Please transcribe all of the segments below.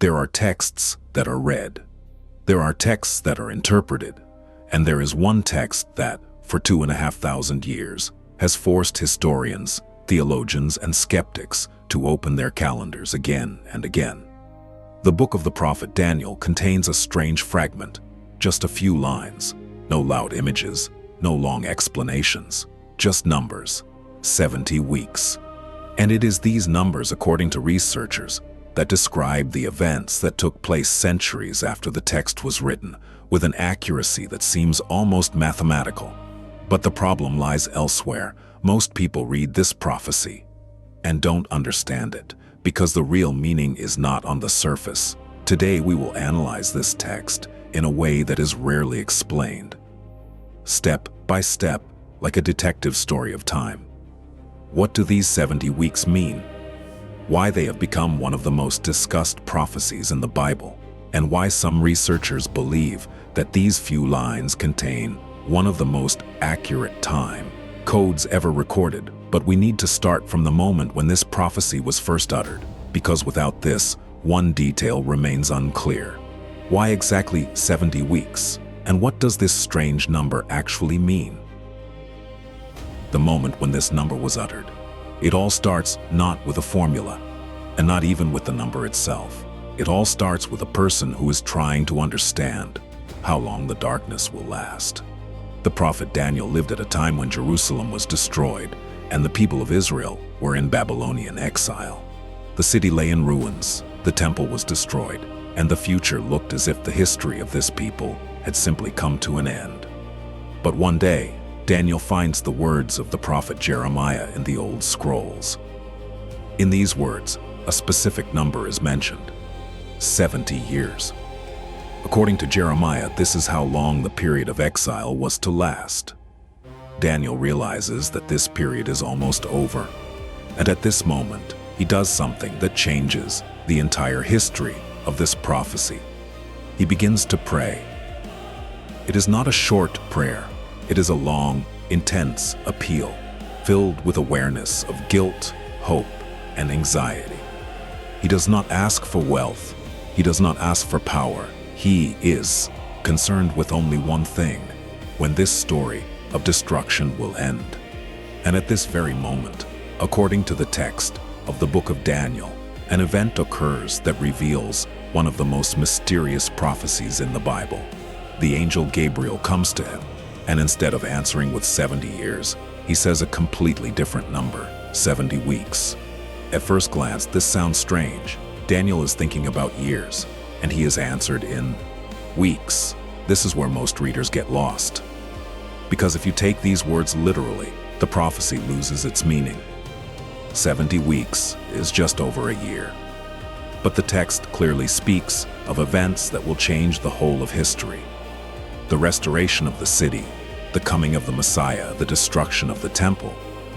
There are texts that are read. There are texts that are interpreted. And there is one text that, for 2,500 years, has forced historians, theologians, and skeptics to open their calendars again and again. The book of the prophet Daniel contains a strange fragment, just a few lines, no loud images, no long explanations, just numbers, 70 weeks. And it is these numbers, according to researchers, that describe the events that took place centuries after the text was written, with an accuracy that seems almost mathematical. But the problem lies elsewhere. Most people read this prophecy and don't understand it, because the real meaning is not on the surface. Today we will analyze this text in a way that is rarely explained, step by step, like a detective story of time. What do these 70 weeks mean? Why they have become one of the most discussed prophecies in the Bible, and why some researchers believe that these few lines contain one of the most accurate time codes ever recorded. But we need to start from the moment when this prophecy was first uttered, because without this, one detail remains unclear. Why exactly 70 weeks? And what does this strange number actually mean? The moment when this number was uttered, it all starts not with a formula, and not even with the number itself. It all starts with a person who is trying to understand how long the darkness will last. The prophet Daniel lived at a time when Jerusalem was destroyed, and the people of Israel were in Babylonian exile. The city lay in ruins, the temple was destroyed, and the future looked as if the history of this people had simply come to an end. But one day, Daniel finds the words of the prophet Jeremiah in the old scrolls. In these words, a specific number is mentioned: 70 years. According to Jeremiah, this is how long the period of exile was to last. Daniel realizes that this period is almost over, and at this moment, he does something that changes the entire history of this prophecy. He begins to pray. It is not a short prayer. It is a long, intense appeal, filled with awareness of guilt, hope, and anxiety. He does not ask for wealth. He does not ask for power. He is concerned with only one thing: when this story of destruction will end. And at this very moment, according to the text of the book of Daniel, an event occurs that reveals one of the most mysterious prophecies in the Bible. The angel Gabriel comes to him, and instead of answering with 70 years, he says a completely different number: 70 weeks. At first glance, this sounds strange. Daniel is thinking about years, and he is answered in weeks. This is where most readers get lost, because if you take these words literally, the prophecy loses its meaning. 70 weeks is just over a year. But the text clearly speaks of events that will change the whole of history. The restoration of the city, the coming of the Messiah, the destruction of the temple.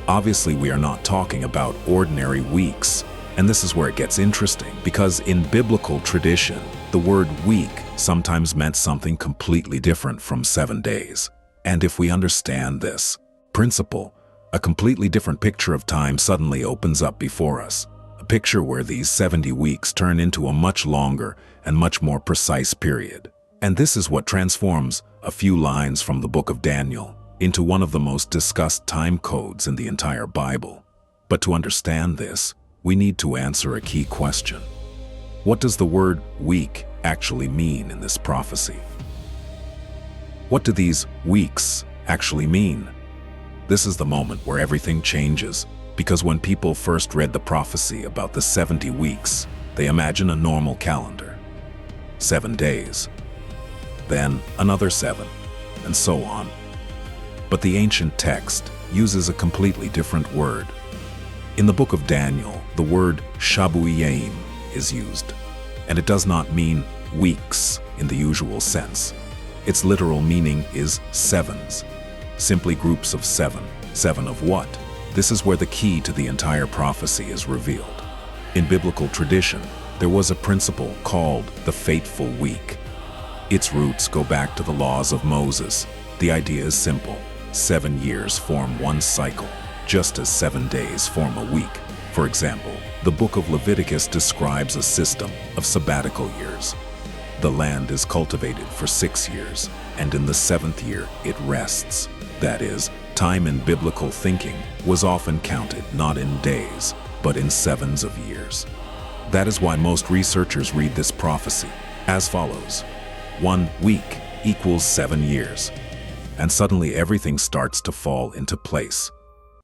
Obviously, we are not talking about ordinary weeks. And this is where it gets interesting, because in biblical tradition, the word week sometimes meant something completely different from 7 days. And if we understand this principle, a completely different picture of time suddenly opens up before us. A picture where these 70 weeks turn into a much longer and much more precise period. And this is what transforms a few lines from the book of Daniel into one of the most discussed time codes in the entire Bible. But to understand this, we need to answer a key question. What does the word week actually mean in this prophecy? What do these weeks actually mean? This is the moment where everything changes, because when people first read the prophecy about the 70 weeks, they imagine a normal calendar. 7 days, then another 7, and so on. But the ancient text uses a completely different word. In the book of Daniel, the word shabuyaim is used, and it does not mean weeks in the usual sense. Its literal meaning is sevens, simply groups of 7. 7 of what? This is where the key to the entire prophecy is revealed. In biblical tradition, there was a principle called the fateful week. Its roots go back to the laws of Moses. The idea is simple: 7 years form one cycle, just as 7 days form a week. For example, the book of Leviticus describes a system of sabbatical years. The land is cultivated for 6 years, and in the 7th year it rests. That is, time in biblical thinking was often counted not in days, but in 7s of years. That is why most researchers read this prophecy as follows: 1 week equals 7 years. And suddenly everything starts to fall into place.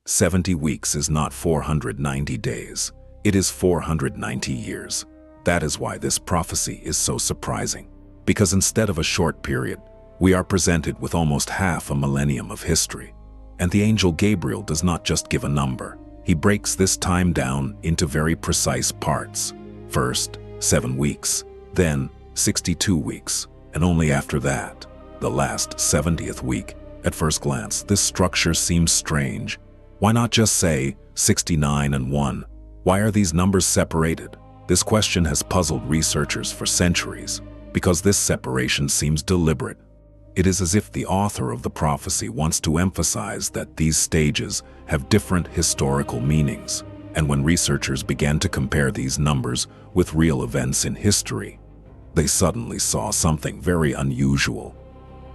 70 weeks is not 490 days. It is 490 years. That is why this prophecy is so surprising. Because instead of a short period, we are presented with almost half a millennium of history. And the angel Gabriel does not just give a number. He breaks this time down into very precise parts. First, 7 weeks, then 62 weeks, and only after that, the last 70th week. At first glance, this structure seems strange. Why not just say 69 and 1? Why are these numbers separated? This question has puzzled researchers for centuries, because this separation seems deliberate. It is as if the author of the prophecy wants to emphasize that these stages have different historical meanings, and when researchers began to compare these numbers with real events in history, they suddenly saw something very unusual.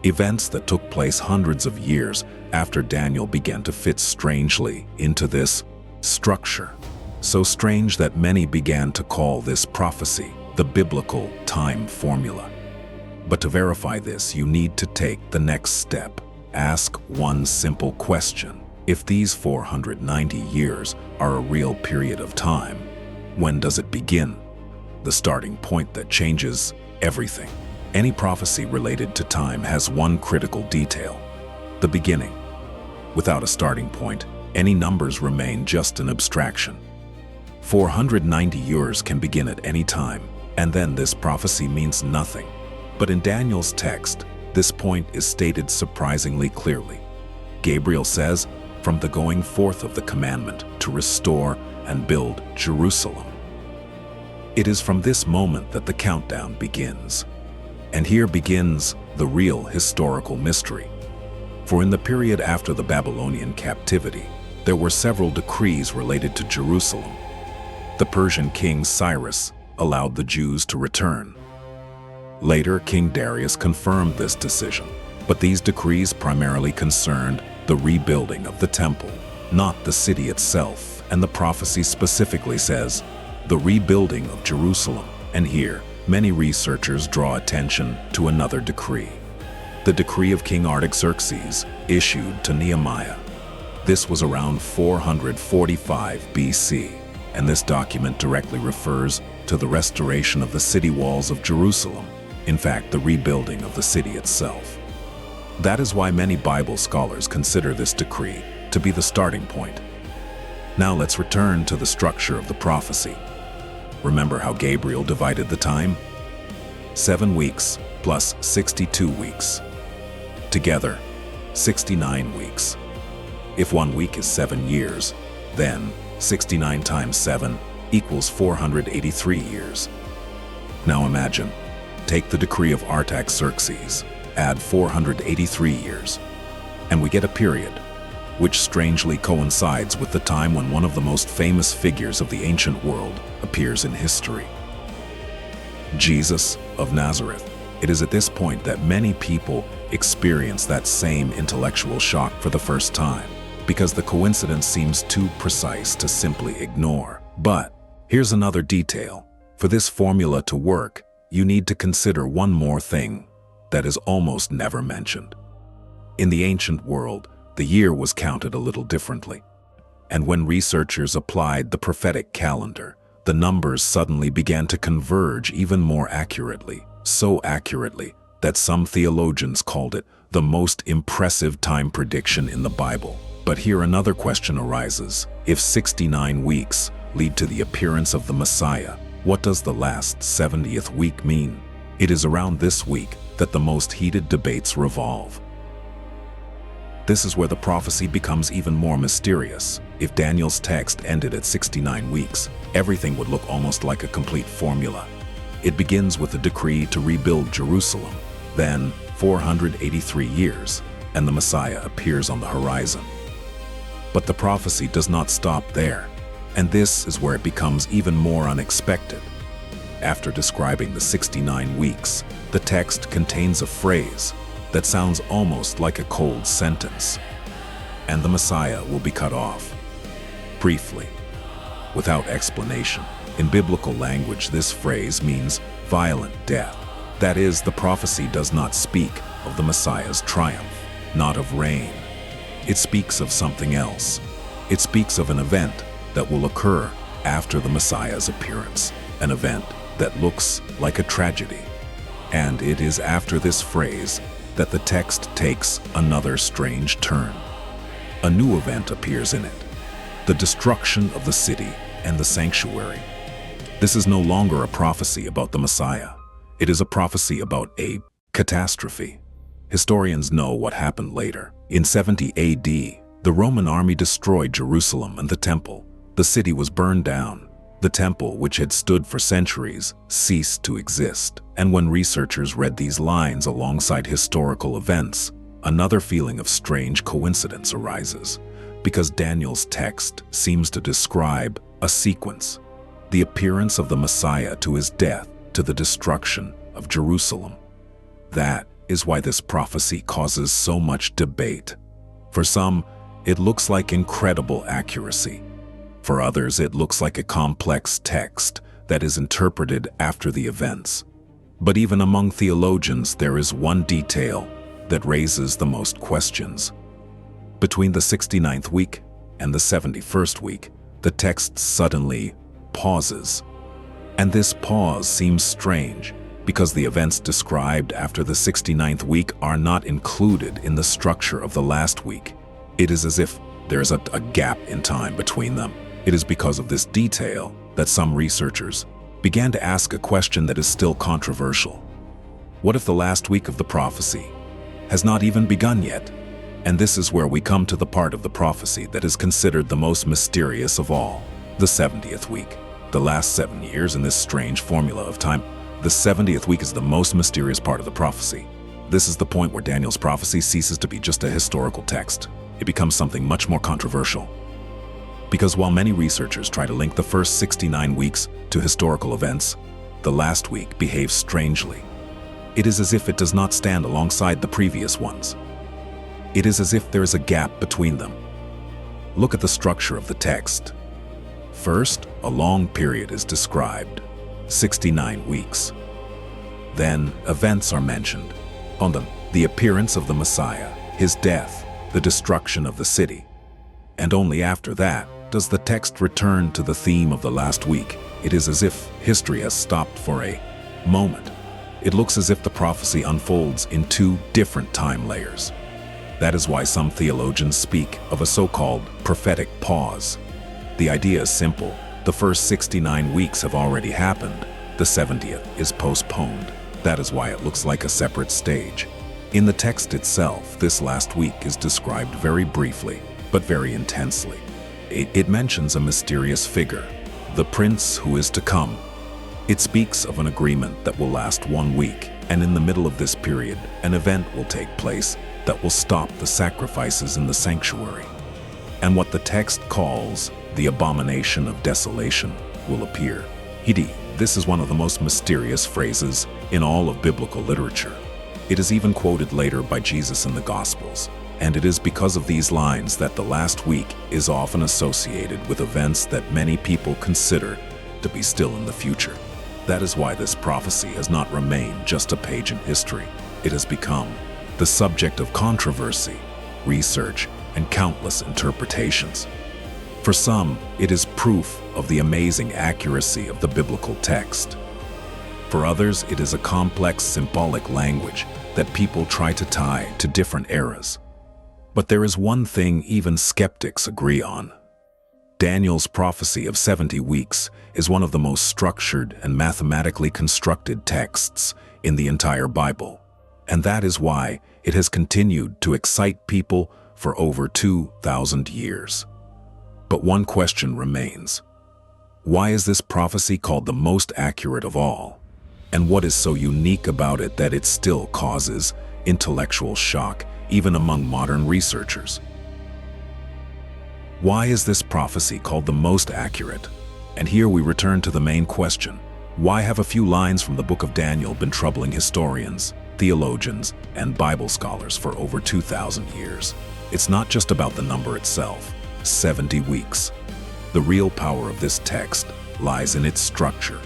Events that took place hundreds of years after Daniel began to fit strangely into this structure. So strange that many began to call this prophecy the biblical time formula. But to verify this, you need to take the next step. Ask one simple question. If these 490 years are a real period of time, when does it begin? The starting point that changes everything. Any prophecy related to time has one critical detail: the beginning. Without a starting point, any numbers remain just an abstraction. 490 years can begin at any time, and then this prophecy means nothing. But in Daniel's text, this point is stated surprisingly clearly. Gabriel says, "From the going forth of the commandment to restore and build Jerusalem." It is from this moment that the countdown begins. And here begins the real historical mystery. For in the period after the Babylonian captivity, there were several decrees related to Jerusalem. The Persian king Cyrus allowed the Jews to return. Later, King Darius confirmed this decision, but these decrees primarily concerned the rebuilding of the temple, not the city itself, and the prophecy specifically says, the rebuilding of Jerusalem. And here, many researchers draw attention to another decree. The decree of King Artaxerxes, issued to Nehemiah. This was around 445 BC, and this document directly refers to the restoration of the city walls of Jerusalem. In fact, the rebuilding of the city itself. That is why many Bible scholars consider this decree to be the starting point. Now let's return to the structure of the prophecy. Remember how Gabriel divided the time? 7 weeks plus 62 weeks. Together, 69 weeks. If 1 week is 7 years, then 69 times 7 equals 483 years. Now imagine, take the decree of Artaxerxes, add 483 years, and we get a period, which strangely coincides with the time when one of the most famous figures of the ancient world appears in history. Jesus of Nazareth. It is at this point that many people experience that same intellectual shock for the first time, because the coincidence seems too precise to simply ignore. But here's another detail. For this formula to work, you need to consider one more thing that is almost never mentioned. In the ancient world, the year was counted a little differently. And when researchers applied the prophetic calendar, the numbers suddenly began to converge even more accurately, so accurately that some theologians called it the most impressive time prediction in the Bible. But here another question arises. If 69 weeks lead to the appearance of the Messiah, what does the last 70th week mean? It is around this week that the most heated debates revolve. This is where the prophecy becomes even more mysterious. If Daniel's text ended at 69 weeks, everything would look almost like a complete formula. It begins with a decree to rebuild Jerusalem, then 483 years, and the Messiah appears on the horizon. But the prophecy does not stop there. And this is where it becomes even more unexpected. After describing the 69 weeks, the text contains a phrase that sounds almost like a cold sentence. And the Messiah will be cut off. Briefly, without explanation. In biblical language, this phrase means violent death. That is, the prophecy does not speak of the Messiah's triumph, not of reign. It speaks of something else. It speaks of an event that will occur after the Messiah's appearance, an event that looks like a tragedy. And it is after this phrase that the text takes another strange turn. A new event appears in it: the destruction of the city and the sanctuary. This is no longer a prophecy about the Messiah. It is a prophecy about a catastrophe. Historians know what happened later. In 70 AD, the Roman army destroyed Jerusalem and the temple. The city was burned down. The temple, which had stood for centuries, ceased to exist. And when researchers read these lines alongside historical events, another feeling of strange coincidence arises, because Daniel's text seems to describe a sequence: the appearance of the Messiah to his death, to the destruction of Jerusalem. That is why this prophecy causes so much debate. For some, it looks like incredible accuracy. For others, it looks like a complex text that is interpreted after the events. But even among theologians, there is one detail that raises the most questions. Between the 69th week and the 71st week, the text suddenly pauses. And this pause seems strange because the events described after the 69th week are not included in the structure of the last week. It is as if there is a gap in time between them. It is because of this detail that some researchers began to ask a question that is still controversial. What if the last week of the prophecy has not even begun yet? And this is where we come to the part of the prophecy that is considered the most mysterious of all: the 70th week. The last 7 years in this strange formula of time, the 70th week is the most mysterious part of the prophecy. This is the point where Daniel's prophecy ceases to be just a historical text. It becomes something much more controversial. Because while many researchers try to link the first 69 weeks to historical events, the last week behaves strangely. It is as if it does not stand alongside the previous ones. It is as if there is a gap between them. Look at the structure of the text. First, a long period is described, 69 weeks. Then, events are mentioned. On them, the appearance of the Messiah, his death, the destruction of the city. And only after that does the text return to the theme of the last week. It is as if history has stopped for a moment. It looks as if the prophecy unfolds in two different time layers. That is why some theologians speak of a so-called prophetic pause. The idea is simple. The first 69 weeks have already happened. The 70th is postponed. That is why it looks like a separate stage. In the text itself, this last week is described very briefly, but very intensely. It mentions a mysterious figure, the prince who is to come. It speaks of an agreement that will last 1 week, and in the middle of this period, an event will take place that will stop the sacrifices in the sanctuary. And what the text calls the abomination of desolation will appear. This is one of the most mysterious phrases in all of biblical literature. It is even quoted later by Jesus in the Gospels. And it is because of these lines that the last week is often associated with events that many people consider to be still in the future. That is why this prophecy has not remained just a page in history. It has become the subject of controversy, research, and countless interpretations. For some, it is proof of the amazing accuracy of the biblical text. For others, it is a complex symbolic language that people try to tie to different eras. But there is one thing even skeptics agree on. Daniel's prophecy of 70 weeks is one of the most structured and mathematically constructed texts in the entire Bible. And that is why it has continued to excite people for over 2,000 years. But one question remains. Why is this prophecy called the most accurate of all? And what is so unique about it that it still causes intellectual shock, even among modern researchers? Why is this prophecy called the most accurate? And here we return to the main question. Why have a few lines from the book of Daniel been troubling historians, theologians, and Bible scholars for over 2,000 years? It's not just about the number itself, 70 weeks. The real power of this text lies in its structure.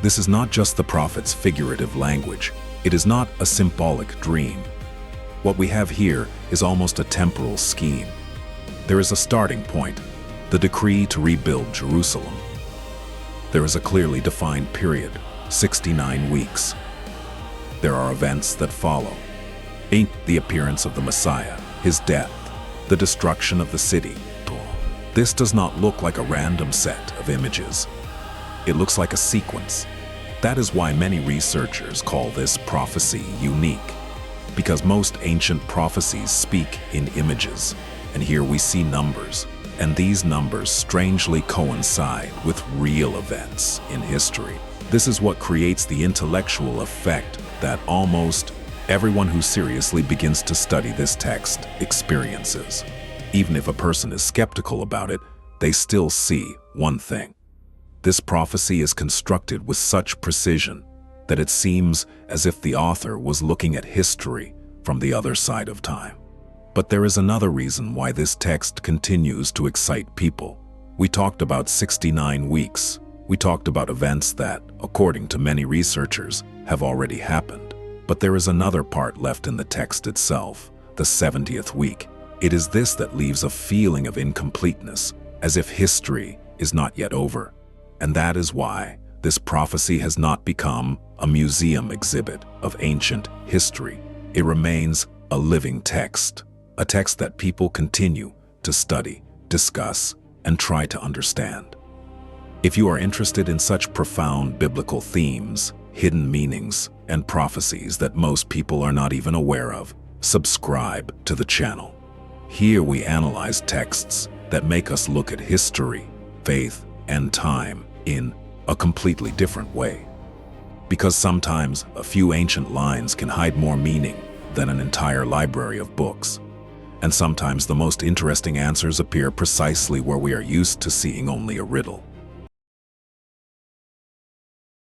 This is not just the prophet's figurative language. It is not a symbolic dream. What we have here is almost a temporal scheme. There is a starting point, the decree to rebuild Jerusalem. There is a clearly defined period, 69 weeks. There are events that follow. The appearance of the Messiah, his death, the destruction of the city. This does not look like a random set of images. It looks like a sequence. That is why many researchers call this prophecy unique, because most ancient prophecies speak in images, and here we see numbers, and these numbers strangely coincide with real events in history. This is what creates the intellectual effect that almost everyone who seriously begins to study this text experiences. Even if a person is skeptical about it, they still see one thing. This prophecy is constructed with such precision that it seems as if the author was looking at history from the other side of time. But there is another reason why this text continues to excite people. We talked about 69 weeks. We talked about events that, according to many researchers, have already happened. But there is another part left in the text itself, the 70th week. It is this that leaves a feeling of incompleteness, as if history is not yet over. And that is why this prophecy has not become a museum exhibit of ancient history. It remains a living text, a text that people continue to study, discuss, and try to understand. If you are interested in such profound biblical themes, hidden meanings, and prophecies that most people are not even aware of, subscribe to the channel. Here we analyze texts that make us look at history, faith, and time in a completely different way. Because sometimes a few ancient lines can hide more meaning than an entire library of books. And sometimes the most interesting answers appear precisely where we are used to seeing only a riddle.